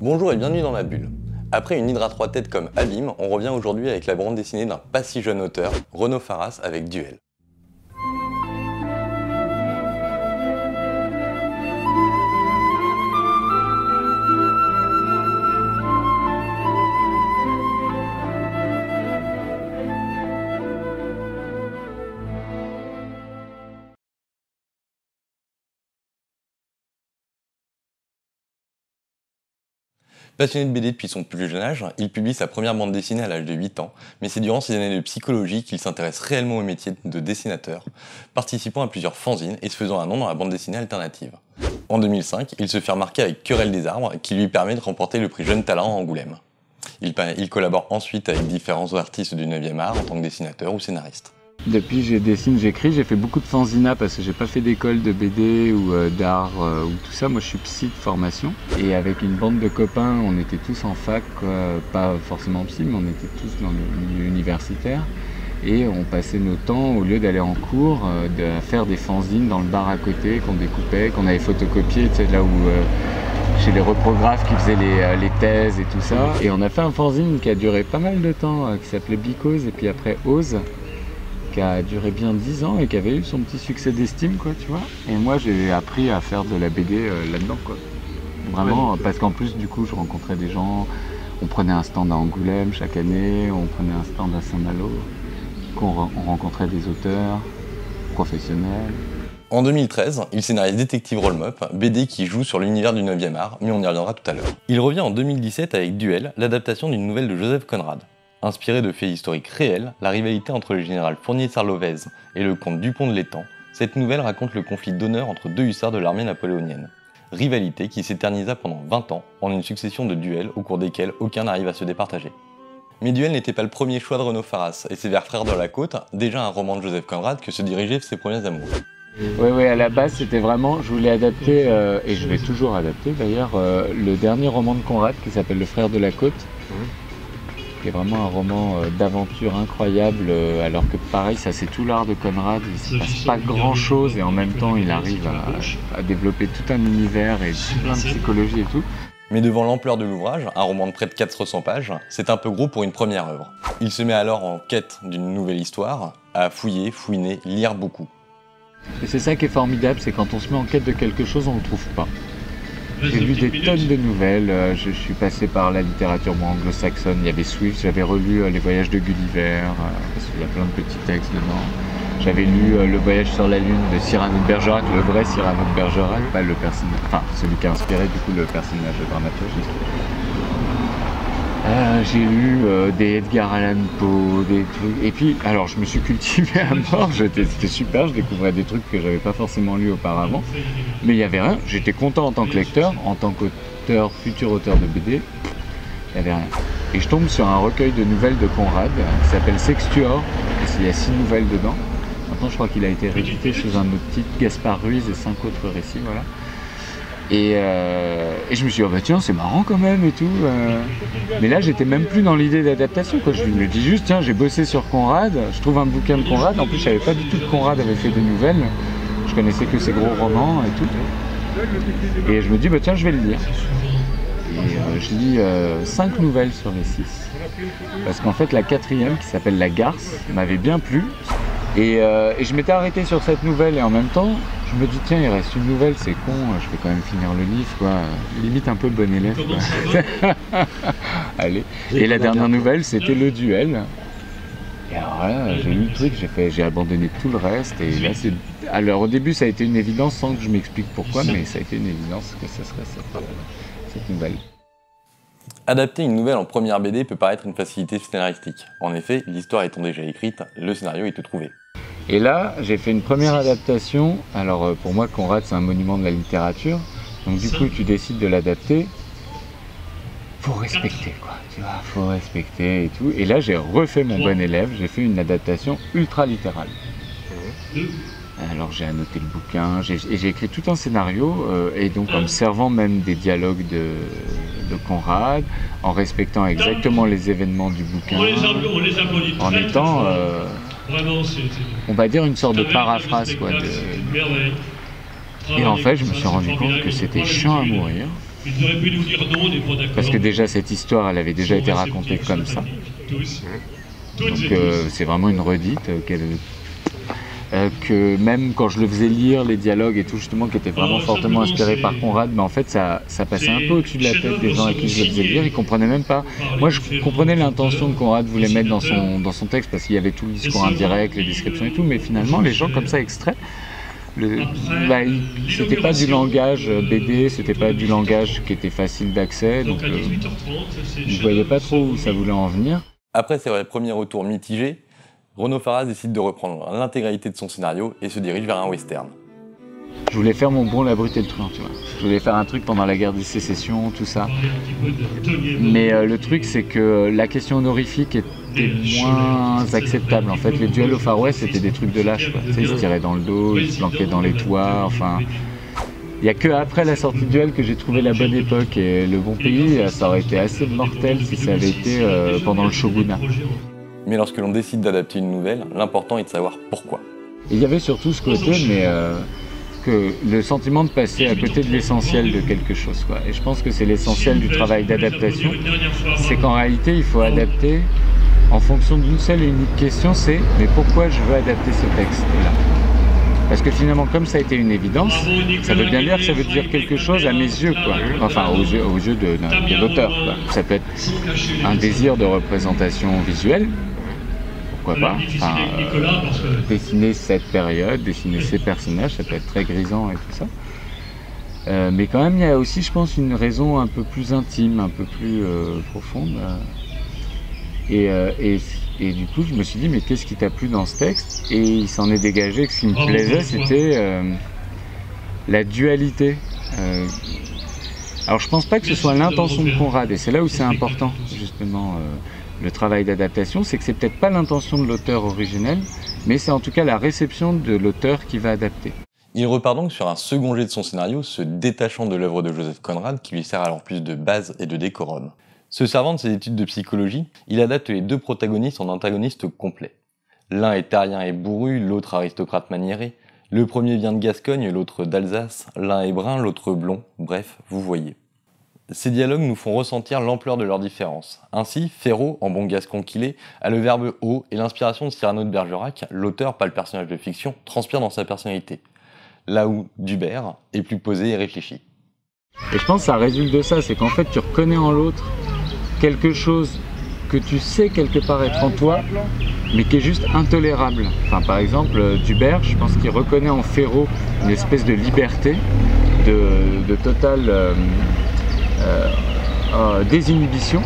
Bonjour et bienvenue dans la bulle. Après une hydre à trois têtes comme Abîme, on revient aujourd'hui avec la bande dessinée d'un pas si jeune auteur, Renaud Faras avec Duel. Passionné de BD depuis son plus jeune âge, il publie sa première bande dessinée à l'âge de 8 ans, mais c'est durant ses années de psychologie qu'il s'intéresse réellement au métier de dessinateur, participant à plusieurs fanzines et se faisant un nom dans la bande dessinée alternative. En 2005, il se fait remarquer avec Querelle des arbres, qui lui permet de remporter le prix Jeune Talent à Angoulême. Il collabore ensuite avec différents artistes du 9e art en tant que dessinateur ou scénariste. Depuis je dessine, j'écris, j'ai fait beaucoup de fanzina parce que j'ai pas fait d'école de BD ou d'art ou tout ça. Moi je suis psy de formation et avec une bande de copains, on était tous en fac, pas forcément psy, mais on était tous dans le milieu universitaire et on passait nos temps, au lieu d'aller en cours, de faire des fanzines dans le bar à côté qu'on découpait, qu'on avait photocopié, tu sais, là où chez les reprographes qui faisaient les thèses et tout ça. Et on a fait un fanzine qui a duré pas mal de temps, qui s'appelait Bicose et puis après Ose, qui a duré bien 10 ans et qui avait eu son petit succès d'estime, quoi, tu vois. Et moi, j'ai appris à faire de la BD là-dedans, quoi. Vraiment, parce qu'en plus, du coup, je rencontrais des gens. On prenait un stand à Angoulême chaque année, on prenait un stand à Saint-Malo, on rencontrait des auteurs professionnels. En 2013, il scénarise Détective Roll-Up, BD qui joue sur l'univers du 9e art, mais on y reviendra tout à l'heure. Il revient en 2017 avec Duel, l'adaptation d'une nouvelle de Joseph Conrad. Inspiré de faits historiques réels, la rivalité entre le général Fournier-Sarlovez et le comte Dupont de l'Étang, cette nouvelle raconte le conflit d'honneur entre deux hussards de l'armée napoléonienne. Rivalité qui s'éternisa pendant 20 ans en une succession de duels au cours desquels aucun n'arrive à se départager. Mais Duel n'était pas le premier choix de Renaud Faras, et c'est vers Frères de la Côte, déjà un roman de Joseph Conrad, que se dirigeaient ses premiers amours. Oui, à la base c'était vraiment, je voulais adapter, et je vais toujours adapter d'ailleurs, le dernier roman de Conrad qui s'appelle Le Frère de la Côte. Qui est vraiment un roman d'aventure incroyable, alors que pareil, ça c'est tout l'art de Conrad, il se passe pas grand chose et en même temps il arrive à développer tout un univers et plein de psychologie et tout. Mais devant l'ampleur de l'ouvrage, un roman de près de 400 pages, c'est un peu gros pour une première œuvre. Il se met alors en quête d'une nouvelle histoire, à fouiller, fouiner, lire beaucoup. Et c'est ça qui est formidable, c'est quand on se met en quête de quelque chose, on ne le trouve pas. J'ai lu des tonnes de nouvelles, je suis passé par la littérature anglo-saxonne, il y avait Swift, j'avais relu Les Voyages de Gulliver, parce qu'il y a plein de petits textes dedans. J'avais lu Le Voyage sur la Lune de Cyrano de Bergerac, le vrai Cyrano de Bergerac, pas le personnage, enfin celui qui a inspiré du coup le personnage dramaturgique. J'ai lu des Edgar Allan Poe, des trucs, et puis alors je me suis cultivé à mort, c'était super, je découvrais des trucs que j'avais pas forcément lus auparavant, mais il n'y avait rien, j'étais content en tant que lecteur, en tant qu'auteur, futur auteur de BD, il n'y avait rien. Et je tombe sur un recueil de nouvelles de Conrad qui s'appelle Sextuor, il y a 6 nouvelles dedans, maintenant je crois qu'il a été réédité chez un autre titre, Gaspard Ruiz et 5 autres récits, voilà. Et je me suis dit, oh bah tiens, c'est marrant quand même et tout. Mais là, j'étais même plus dans l'idée d'adaptation, quoi. Je me dis juste, tiens, j'ai bossé sur Conrad, je trouve un bouquin de Conrad. En plus, je savais pas du tout que Conrad avait fait des nouvelles. Je connaissais que ses gros romans et tout. Et je me dis, bah tiens, je vais le lire. Et je lis 5 nouvelles sur les 6. Parce qu'en fait, la 4e, qui s'appelle La Garce, m'avait bien plu. Et je m'étais arrêté sur cette nouvelle et en même temps, je me dis tiens, il reste une nouvelle, c'est con, je vais quand même finir le livre, quoi. Limite un peu bon élève, quoi. Allez. Et la dernière nouvelle, c'était Le Duel. Et alors là, j'ai lu le truc, j'ai abandonné tout le reste. Et là, alors au début, ça a été une évidence sans que je m'explique pourquoi, mais ça a été une évidence que ce serait cette nouvelle. Adapter une nouvelle en première BD peut paraître une facilité scénaristique. En effet, l'histoire étant déjà écrite, le scénario est tout trouvé. Et là, j'ai fait une première adaptation. Alors pour moi, Conrad, c'est un monument de la littérature. Donc du coup, tu décides de l'adapter. Faut respecter, quoi. Tu vois, faut respecter et tout. Et là, j'ai refait mon bon élève. J'ai fait une adaptation ultra littérale. Alors j'ai annoté le bouquin, j'ai écrit tout un scénario, et donc en me servant même des dialogues de Conrad, en respectant exactement les événements du bouquin, en étant, on va dire, une sorte de paraphrase, quoi. Et en fait, je me suis rendu compte que c'était chiant à mourir, Ils auraient pu nous dire non, on n'est pas d'accord. Parce que déjà cette histoire, elle avait déjà été racontée comme ça. Donc c'est vraiment une redite que même quand je le faisais lire, les dialogues et tout justement, qui étaient vraiment fortement inspirés par Conrad, mais en fait ça passait un peu au-dessus de la tête des gens à qui je le faisais lire, ils comprenaient même pas. Moi je comprenais l'intention que Conrad voulait mettre dans son texte, parce qu'il y avait tout le discours indirect, les descriptions et tout, mais finalement les gens comme ça extraits, c'était pas du langage BD, c'était pas du langage qui était facile d'accès, donc je voyais pas trop où ça voulait en venir. Après ces premiers retours mitigés, Renaud Faras décide de reprendre l'intégralité de son scénario et se dirige vers un western. Je voulais faire mon bon La Brute et le Truand, tu vois. Je voulais faire un truc pendant la guerre de sécession, tout ça. Mais le truc, c'est que la question honorifique était moins acceptable. En fait, les duels au Far West, c'était des trucs de lâche, quoi. Tu sais, ils se tiraient dans le dos, ils se planquaient dans les toits, enfin... Il n'y a qu'après la sortie de Duel que j'ai trouvé la bonne époque et le bon pays, ça aurait été assez mortel si ça avait été pendant le shogunat. Mais lorsque l'on décide d'adapter une nouvelle, l'important est de savoir pourquoi. Et il y avait surtout ce côté, que le sentiment de passer à côté de l'essentiel de quelque chose, quoi. Et je pense que c'est l'essentiel du travail d'adaptation, c'est qu'en réalité il faut adapter en fonction d'une seule et unique question, c'est mais pourquoi je veux adapter ce texte-là ? Parce que finalement, comme ça a été une évidence, ça veut bien dire que ça veut dire quelque chose à mes yeux, quoi. Enfin, aux yeux de l'auteur, quoi. Ça peut être un désir de représentation visuelle, pourquoi pas. Enfin, dessiner cette période, dessiner ces personnages, ça peut être très grisant et tout ça. Mais quand même, il y a aussi, je pense, une raison un peu plus intime, un peu plus profonde. Et du coup, je me suis dit, mais qu'est-ce qui t'a plu dans ce texte? Et il s'en est dégagé que ce qui me plaisait, c'était la dualité. Alors, je pense pas que ce soit l'intention de Conrad, et c'est là où c'est important, justement, le travail d'adaptation, c'est que c'est peut-être pas l'intention de l'auteur originel, mais c'est en tout cas la réception de l'auteur qui va adapter. Il repart donc sur un second jet de son scénario, se détachant de l'œuvre de Joseph Conrad, qui lui sert alors plus de base et de décorum. Se servant de ses études de psychologie, il adapte les deux protagonistes en antagonistes complets. L'un est terrien et bourru, l'autre aristocrate maniéré. Le premier vient de Gascogne, l'autre d'Alsace. L'un est brun, l'autre blond. Bref, vous voyez. Ces dialogues nous font ressentir l'ampleur de leurs différences. Ainsi, Ferraud, en bon gascon qu'il est, a le verbe « haut » et l'inspiration de Cyrano de Bergerac, l'auteur, pas le personnage de fiction, transpire dans sa personnalité. Là où Dubert est plus posé et réfléchi. Et je pense que ça résulte de ça, c'est qu'en fait tu reconnais en l'autre quelque chose que tu sais quelque part être en toi, mais qui est juste intolérable. Enfin, par exemple, Dubert, je pense qu'il reconnaît en Ferraud une espèce de liberté, de totale désinhibition,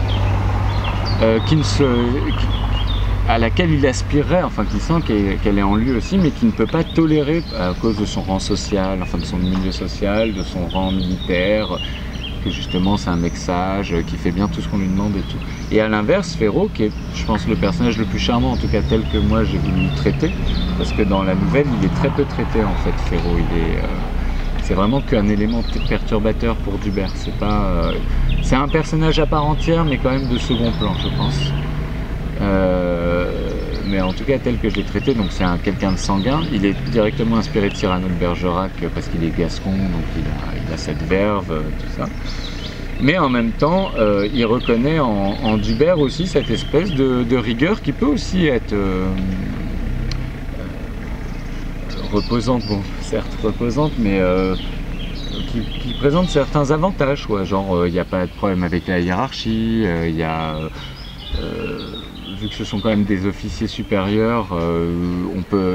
à laquelle il aspirerait, enfin qu'il sent qu'elle est en lui aussi, mais qu'il ne peut pas tolérer à cause de son rang social, enfin de son milieu social, de son rang militaire, que justement c'est un mec sage, qui fait bien tout ce qu'on lui demande et tout. Et à l'inverse, Ferraud, qui est, je pense, le personnage le plus charmant, en tout cas tel que moi j'ai voulu le traiter, parce que dans la nouvelle, il est très peu traité en fait, Ferraud. C'est vraiment qu'un élément perturbateur pour Dubert. C'est un personnage à part entière, mais quand même de second plan, je pense. Mais en tout cas tel que je l'ai traité, donc c'est quelqu'un de sanguin. Il est directement inspiré de Cyrano de Bergerac parce qu'il est gascon, donc il a cette verve, tout ça. Mais en même temps, il reconnaît en Dubert aussi cette espèce de rigueur qui peut aussi être reposante, bon certes reposante, mais qui présente certains avantages, quoi. Genre il n'y a pas de problème avec la hiérarchie, il y a vu que ce sont quand même des officiers supérieurs,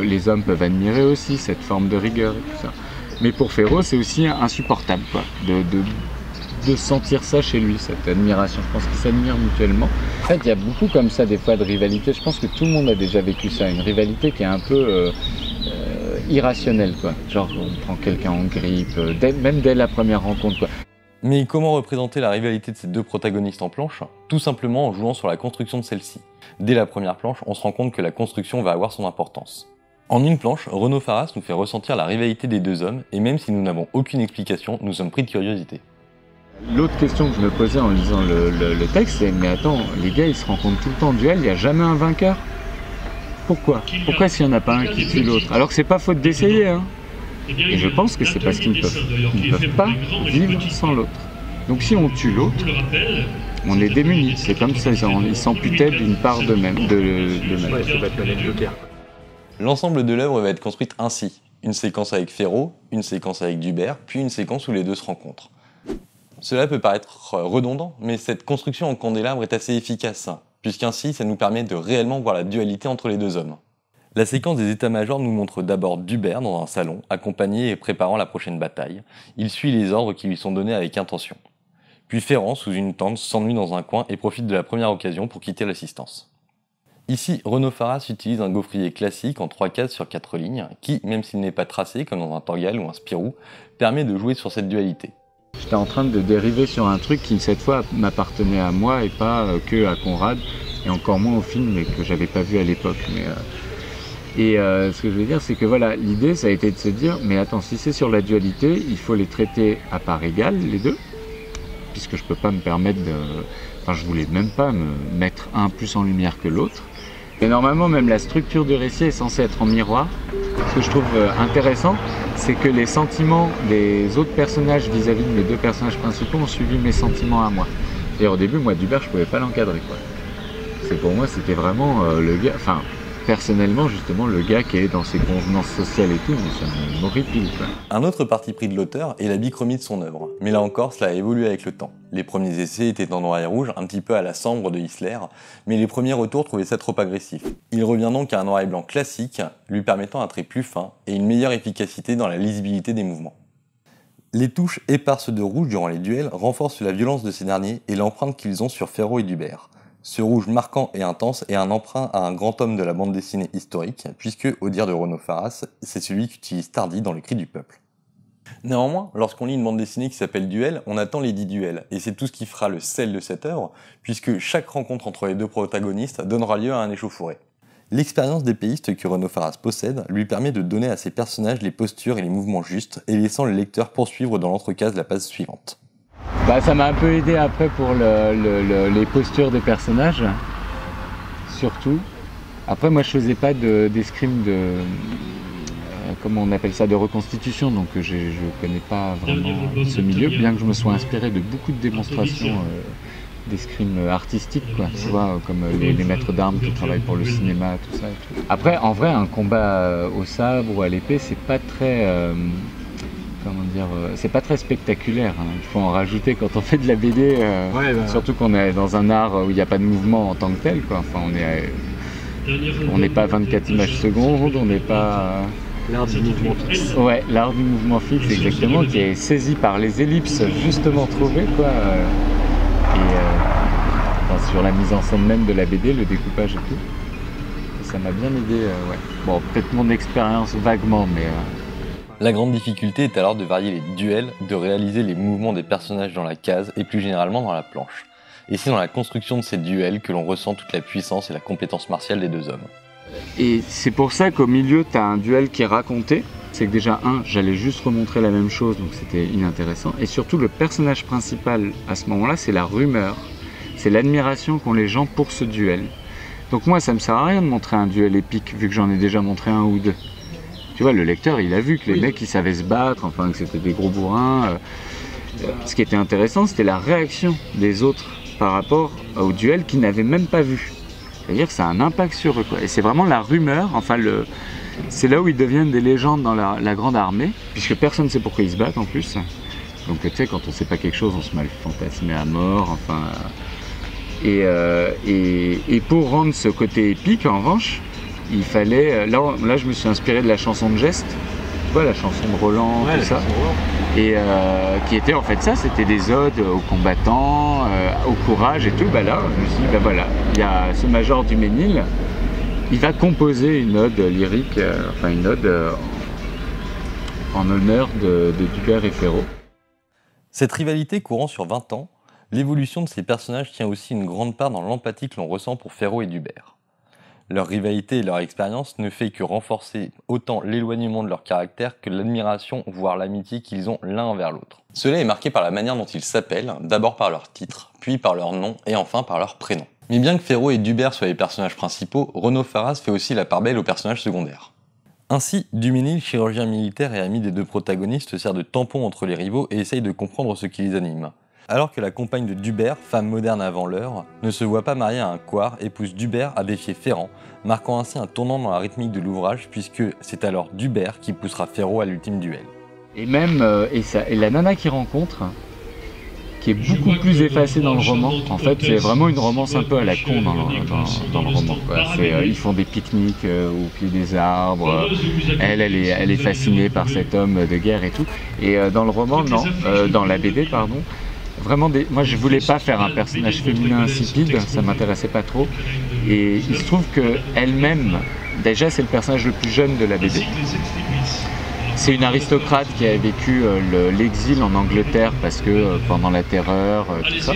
les hommes peuvent admirer aussi cette forme de rigueur et tout ça. Mais pour Ferraud, c'est aussi insupportable, quoi, de sentir ça chez lui, cette admiration. Je pense qu'ils s'admirent mutuellement. En fait, il y a beaucoup comme ça des fois de rivalité. Je pense que tout le monde a déjà vécu ça, une rivalité qui est un peu irrationnelle, quoi. Genre on prend quelqu'un en grippe, même dès la première rencontre, quoi. Mais comment représenter la rivalité de ces deux protagonistes en planche? Tout simplement en jouant sur la construction de celle-ci. Dès la première planche, on se rend compte que la construction va avoir son importance. En une planche, Renaud Faras nous fait ressentir la rivalité des deux hommes, et même si nous n'avons aucune explication, nous sommes pris de curiosité. L'autre question que je me posais en lisant le texte, c'est mais attends, les gars ils se rencontrent tout le temps en duel, il n'y a jamais un vainqueur? Pourquoi? Pourquoi s'il n'y en a pas un qui tue l'autre? Alors que c'est pas faute d'essayer, hein. Et je pense que c'est parce qu'ils ne peuvent pas vivre sans l'autre. Donc si on tue l'autre, Je le rappelle, on est démunis. C'est comme ça, ils s'amputaient d'une part d'eux-mêmes. Ouais, c'est Batman et le Joker. L'ensemble de l'œuvre va être construite ainsi. Une séquence avec Ferro, une séquence avec Dubert, puis une séquence où les deux se rencontrent. Cela peut paraître redondant, mais cette construction en candélabre est assez efficace, puisqu'ainsi ça nous permet de réellement voir la dualité entre les deux hommes. La séquence des états-majors nous montre d'abord Dubert dans un salon, accompagné et préparant la prochaine bataille. Il suit les ordres qui lui sont donnés avec intention. Puis Ferrand, sous une tente, s'ennuie dans un coin et profite de la première occasion pour quitter l'assistance. Ici, Renaud Faras utilise un gaufrier classique en 3 cases sur 4 lignes, qui, même s'il n'est pas tracé comme dans un Torgal ou un Spirou, permet de jouer sur cette dualité. J'étais en train de dériver sur un truc qui, cette fois, m'appartenait à moi et pas que à Conrad, et encore moins au film, mais que j'avais pas vu à l'époque. Ce que je veux dire, c'est que voilà, l'idée, ça a été de se dire, mais attends, si c'est sur la dualité, il faut les traiter à part égale, les deux, puisque je peux pas me permettre de... Enfin, je voulais même pas me mettre un plus en lumière que l'autre. Et normalement, même la structure du récit est censée être en miroir. Ce que je trouve intéressant, c'est que les sentiments des autres personnages vis-à-vis de mes deux personnages principaux ont suivi mes sentiments à moi. Et au début, moi, Dubert, je pouvais pas l'encadrer, quoi. C'est pour moi, c'était vraiment le gars... Enfin, personnellement, justement, le gars qui est dans ses convenances sociales et tout, mais ça m'horripile, quoi. Un autre parti pris de l'auteur est la bichromie de son œuvre, mais là encore, cela a évolué avec le temps. Les premiers essais étaient en noir et rouge, un petit peu à la Sambre de Isler, mais les premiers retours trouvaient ça trop agressif. Il revient donc à un noir et blanc classique, lui permettant un trait plus fin et une meilleure efficacité dans la lisibilité des mouvements. Les touches éparses de rouge durant les duels renforcent la violence de ces derniers et l'empreinte qu'ils ont sur Ferro et Dubert. Ce rouge marquant et intense est un emprunt à un grand homme de la bande dessinée historique, puisque, au dire de Renaud Faras, c'est celui qu'utilise Tardy dans Le Cri du Peuple. Néanmoins, lorsqu'on lit une bande dessinée qui s'appelle Duel, on attend les 10 duels, et c'est tout ce qui fera le sel de cette œuvre, puisque chaque rencontre entre les deux protagonistes donnera lieu à un échauffouré. L'expérience d'épéiste que Renaud Faras possède lui permet de donner à ses personnages les postures et les mouvements justes, et laissant le lecteur poursuivre dans l'entrecase la page suivante. Bah, ça m'a un peu aidé après pour les postures des personnages, surtout. Après, moi, je faisais pas d'escrime de... comment on appelle ça, de reconstitution, donc je connais pas vraiment ce milieu, bien que je me sois inspiré de beaucoup de démonstrations d'escrime artistiques, quoi, tu vois, comme les maîtres d'armes qui travaillent pour le cinéma, tout ça et tout. Après, en vrai, un combat au sabre ou à l'épée, c'est pas très... comment dire, c'est pas très spectaculaire, hein. Il faut en rajouter quand on fait de la BD, surtout qu'on est dans un art où il n'y a pas de mouvement en tant que tel, quoi. Enfin, on n'est pas à 24 images secondes, on n'est pas... L'art du mouvement fixe. Ouais, l'art du mouvement fixe, exactement, qui est saisi par les ellipses justement trouvées, quoi. Enfin, sur la mise en scène même de la BD, le découpage et tout. Et ça m'a bien aidé, ouais. Bon, peut-être mon expérience vaguement, mais... La grande difficulté est alors de varier les duels, de réaliser les mouvements des personnages dans la case et plus généralement dans la planche. Et c'est dans la construction de ces duels que l'on ressent toute la puissance et la compétence martiale des deux hommes. Et c'est pour ça qu'au milieu, tu as un duel qui est raconté. C'est que déjà, j'allais juste remontrer la même chose, donc c'était inintéressant. Et surtout, le personnage principal à ce moment-là, c'est la rumeur. C'est l'admiration qu'ont les gens pour ce duel. Donc moi, ça me sert à rien de montrer un duel épique, vu que j'en ai déjà montré un ou deux. Tu vois, le lecteur, il a vu que les mecs, ils savaient se battre, enfin, que c'était des gros bourrins. Ce qui était intéressant, c'était la réaction des autres par rapport au duel qu'ils n'avaient même pas vu. C'est-à-dire que ça a un impact sur eux, quoi. Et c'est vraiment la rumeur, enfin, c'est là où ils deviennent des légendes dans la grande armée, puisque personne ne sait pourquoi ils se battent en plus. Donc, tu sais, quand on ne sait pas quelque chose, on se met à le fantasmer à mort, enfin... Et pour rendre ce côté épique, en revanche, il fallait... Là, je me suis inspiré de la chanson de Geste, tu vois, la chanson de Roland, tout ça. Et qui était en fait ça, c'était des odes aux combattants, au courage et tout. Bah là, je me suis dit, bah voilà, il y a ce major du Ménil, il va composer une ode lyrique, enfin une ode en honneur de Dubert et Ferro. Cette rivalité courant sur 20 ans, l'évolution de ces personnages tient aussi une grande part dans l'empathie que l'on ressent pour Ferro et Dubert. Leur rivalité et leur expérience ne fait que renforcer autant l'éloignement de leur caractère que l'admiration, voire l'amitié qu'ils ont l'un envers l'autre. Cela est marqué par la manière dont ils s'appellent, d'abord par leur titre, puis par leur nom et enfin par leur prénom. Mais bien que Ferro et Dubert soient les personnages principaux, Renaud Faras fait aussi la part belle aux personnages secondaires. Ainsi, Duménil, chirurgien militaire et ami des deux protagonistes, sert de tampon entre les rivaux et essaye de comprendre ce qui les anime. Alors que la compagne de Dubert, femme moderne avant l'heure, ne se voit pas mariée à un couard et pousse Dubert à défier Ferrand, marquant ainsi un tournant dans la rythmique de l'ouvrage puisque c'est alors Dubert qui poussera Ferraud à l'ultime duel. Et même, et la nana qu'il rencontre, qui est beaucoup plus effacée dans le roman, en fait c'est vraiment une romance un peu à la con dans le roman. Ils font des pique-niques au pied des arbres, elle est fascinée par cet homme de guerre et tout. Et dans le roman, non, dans la BD, pardon, vraiment moi je voulais pas faire un personnage féminin insipide, ça m'intéressait pas trop. Et il se trouve qu'elle-même, déjà c'est le personnage le plus jeune de la BD. C'est une aristocrate qui a vécu l'exil en Angleterre parce que pendant la terreur, tout ça.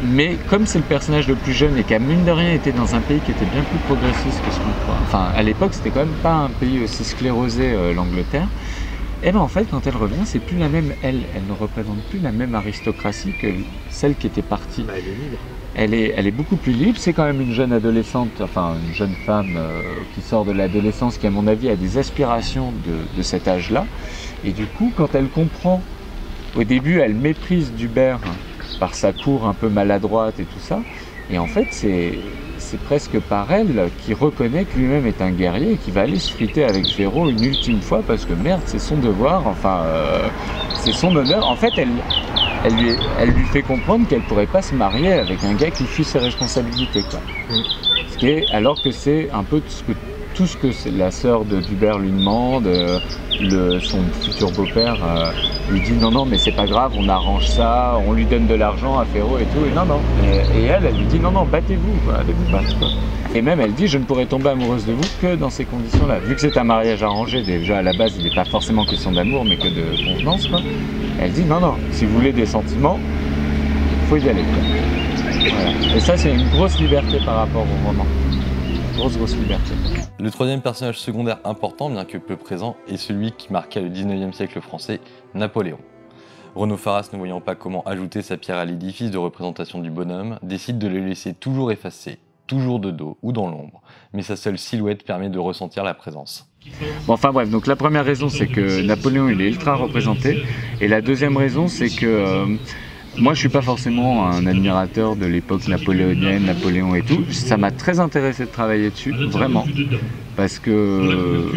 Mais comme c'est le personnage le plus jeune et qui a mine de rien été dans un pays qui était bien plus progressiste que ce qu'on croit, enfin à l'époque c'était quand même pas un pays aussi sclérosé, l'Angleterre, et bien en fait quand elle revient c'est plus la même, elle ne représente plus la même aristocratie que celle qui était partie. Elle est libre. Elle est beaucoup plus libre, c'est quand même une jeune adolescente, enfin une jeune femme qui sort de l'adolescence, qui à mon avis a des aspirations de cet âge-là. Et du coup, quand elle comprend, au début elle méprise Dubert par sa cour un peu maladroite et tout ça, et en fait c'est presque par elle qu'il reconnaît que lui-même est un guerrier et qu'il va aller se friter avec Ferraud une ultime fois parce que merde, c'est son devoir, enfin c'est son honneur. En fait, elle lui fait comprendre qu'elle pourrait pas se marier avec un gars qui fuit ses responsabilités, quoi. Ce qui est, alors que c'est un peu tout ce que la sœur de Dubert lui demande, son futur beau-père lui dit non mais c'est pas grave, on arrange ça, on lui donne de l'argent à Ferraud et tout, et non. Et elle lui dit non battez-vous, quoi, allez vous battre, quoi. Et même elle dit je ne pourrais tomber amoureuse de vous que dans ces conditions-là. Vu que c'est un mariage arrangé, déjà à la base il n'est pas forcément question d'amour mais que de convenance, quoi. Elle dit non, si vous voulez des sentiments, il faut y aller, quoi. Voilà. Et ça c'est une grosse liberté par rapport au roman. Grosse liberté. Le troisième personnage secondaire important, bien que peu présent, est celui qui marqua le 19e siècle français, Napoléon. Renaud Faras, ne voyant pas comment ajouter sa pierre à l'édifice de représentation du bonhomme, décide de le laisser toujours effacé, toujours de dos ou dans l'ombre, mais sa seule silhouette permet de ressentir la présence. Bon, enfin bref, donc la première raison c'est que Napoléon il est ultra représenté, et la deuxième raison c'est que moi je suis pas forcément un admirateur de l'époque napoléonienne, Napoléon et tout, ça m'a très intéressé de travailler dessus, vraiment, parce que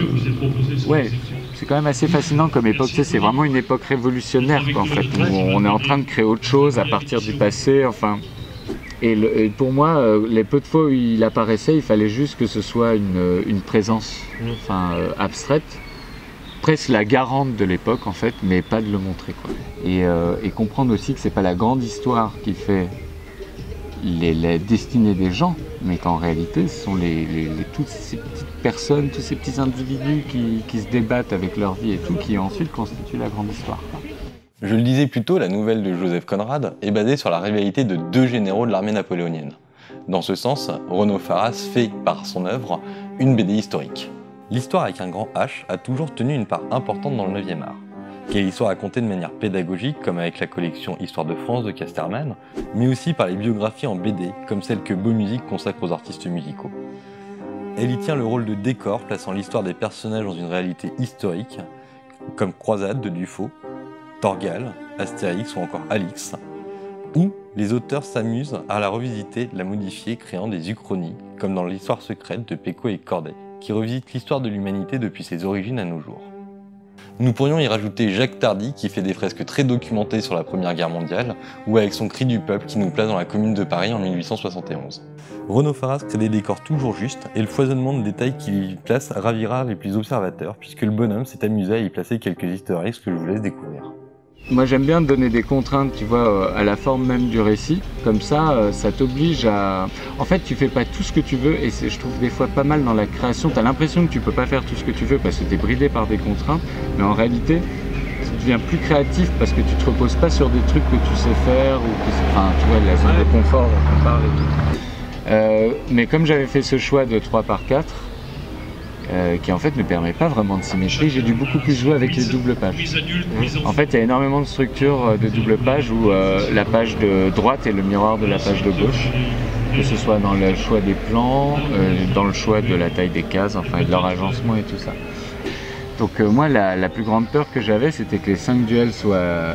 ouais, c'est quand même assez fascinant comme époque, tu sais, c'est vraiment une époque révolutionnaire, quoi, en fait, où on est en train de créer autre chose à partir du passé, enfin. Et pour moi, les peu de fois où il apparaissait, il fallait juste que ce soit une présence, enfin, abstraite, presque la garante de l'époque en fait, mais pas de le montrer, quoi. Et comprendre aussi que c'est pas la grande histoire qui fait la destinée des gens, mais qu'en réalité ce sont toutes ces petites personnes, tous ces petits individus qui se débattent avec leur vie et tout, qui ensuite constituent la grande histoire, quoi. Je le disais plus tôt, la nouvelle de Joseph Conrad est basée sur la rivalité de deux généraux de l'armée napoléonienne. Dans ce sens, Renaud Faras fait, par son œuvre, une BD historique. L'histoire avec un grand H a toujours tenu une part importante dans le 9e art. Quelle histoire racontée de manière pédagogique, comme avec la collection Histoire de France de Casterman, mais aussi par les biographies en BD, comme celle que Beau Musique consacre aux artistes musicaux. Elle y tient le rôle de décor, plaçant l'histoire des personnages dans une réalité historique, comme Croisade de Dufaux, Torgal, Astérix ou encore Alix, où les auteurs s'amusent à la revisiter, la modifier, créant des uchronies, comme dans l'Histoire secrète de Pécaud et Corday, qui revisite l'histoire de l'humanité depuis ses origines à nos jours. Nous pourrions y rajouter Jacques Tardy qui fait des fresques très documentées sur la Première Guerre mondiale, ou avec son Cri du peuple qui nous place dans la Commune de Paris en 1871. Renaud Faras crée des décors toujours justes, et le foisonnement de détails qu'il y place ravira les plus observateurs, puisque le bonhomme s'est amusé à y placer quelques easter eggs que je vous laisse découvrir. Moi j'aime bien te donner des contraintes, tu vois, à la forme même du récit, comme ça, ça t'oblige à... En fait tu fais pas tout ce que tu veux, et je trouve des fois pas mal dans la création, t'as l'impression que tu peux pas faire tout ce que tu veux parce que t'es bridé par des contraintes, mais en réalité tu deviens plus créatif parce que tu te reposes pas sur des trucs que tu sais faire, ou que, enfin tu vois, la zone de confort dont on parle et tout. Mais comme j'avais fait ce choix de 3x4, qui en fait ne permet pas vraiment de symétrie, j'ai dû beaucoup plus jouer avec les doubles pages. En fait, il y a énormément de structures de double page où la page de droite est le miroir de la page de gauche, que ce soit dans le choix des plans, dans le choix de la taille des cases, enfin de leur agencement et tout ça. Donc moi, la plus grande peur que j'avais, c'était que les 5 duels soient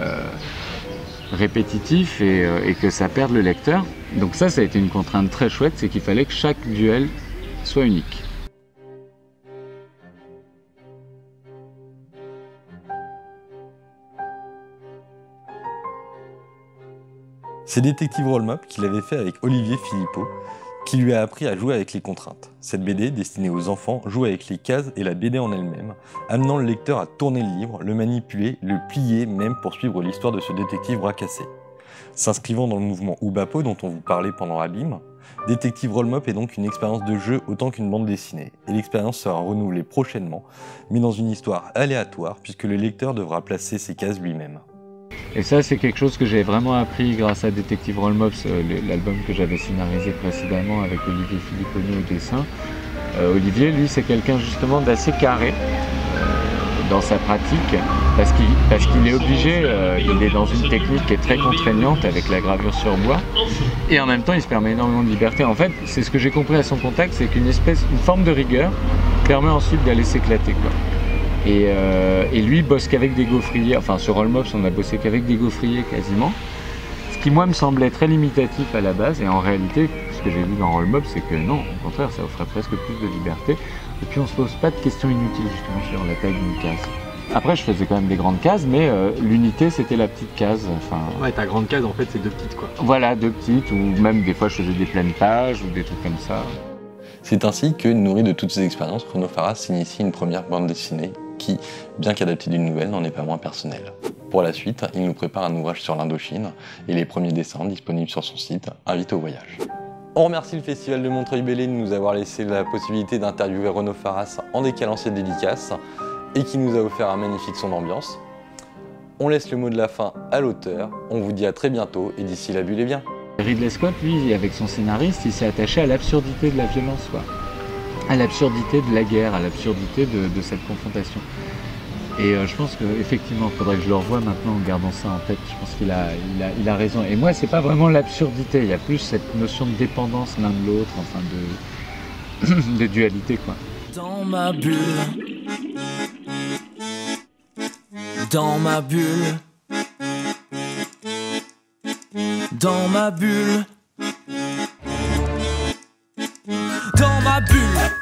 répétitifs et que ça perde le lecteur. Donc ça a été une contrainte très chouette, c'est qu'il fallait que chaque duel soit unique. C'est Détective Roll-Up qu'il avait fait avec Olivier Philippot, qui lui a appris à jouer avec les contraintes. Cette BD, destinée aux enfants, joue avec les cases et la BD en elle-même, amenant le lecteur à tourner le livre, le manipuler, le plier même pour suivre l'histoire de ce détective bracassé. S'inscrivant dans le mouvement Oubapo dont on vous parlait pendant Abîme, Détective Roll-Up est donc une expérience de jeu autant qu'une bande dessinée, et l'expérience sera renouvelée prochainement, mais dans une histoire aléatoire puisque le lecteur devra placer ses cases lui-même. Et ça, c'est quelque chose que j'ai vraiment appris grâce à Détective Roll-Up, l'album que j'avais scénarisé précédemment avec Olivier Philipponi au dessin. Olivier, lui, c'est quelqu'un justement d'assez carré dans sa pratique, parce qu'il est obligé, il est dans une technique qui est très contraignante avec la gravure sur bois, et en même temps, il se permet énormément de liberté. En fait, c'est ce que j'ai compris à son contact, c'est une forme de rigueur permet ensuite d'aller s'éclater, quoi. Et lui bosse qu'avec des gaufriers, enfin sur Roll-Mops on a bossé qu'avec des gaufriers quasiment, ce qui moi me semblait très limitatif à la base, et en réalité ce que j'ai vu dans Roll-Mops c'est que non, au contraire ça offrait presque plus de liberté, et puis on se pose pas de questions inutiles justement sur la taille d'une case. Après je faisais quand même des grandes cases, mais l'unité c'était la petite case. Ouais, ta grande case en fait c'est 2 petites quoi. Voilà, 2 petites, ou même des fois je faisais des pleines pages ou des trucs comme ça. C'est ainsi que, nourri de toutes ces expériences, Renaud Faras s'initie une première bande dessinée qui, bien qu'adaptée d'une nouvelle, n'en est pas moins personnelle. Pour la suite, il nous prépare un ouvrage sur l'Indochine et les premiers dessins disponibles sur son site Invite au voyage. On remercie le Festival de Montreuil-Bellay de nous avoir laissé la possibilité d'interviewer Renaud Faras en décalant ses dédicaces et qui nous a offert un magnifique son d'ambiance. On laisse le mot de la fin à l'auteur, on vous dit à très bientôt et d'ici là, buvez bien. Ridley Scott, lui, avec son scénariste, il s'est attaché à l'absurdité de la violence, quoi. À l'absurdité de la guerre, à l'absurdité de cette confrontation. Et je pense qu'effectivement, il faudrait que je le revoie maintenant en gardant ça en tête. Je pense qu'il a raison. Et moi, c'est pas vraiment l'absurdité, il y a plus cette notion de dépendance l'un de l'autre, enfin de dualité, quoi. Dans ma bulle, dans ma bulle, dans ma bulle, dans ma bulle.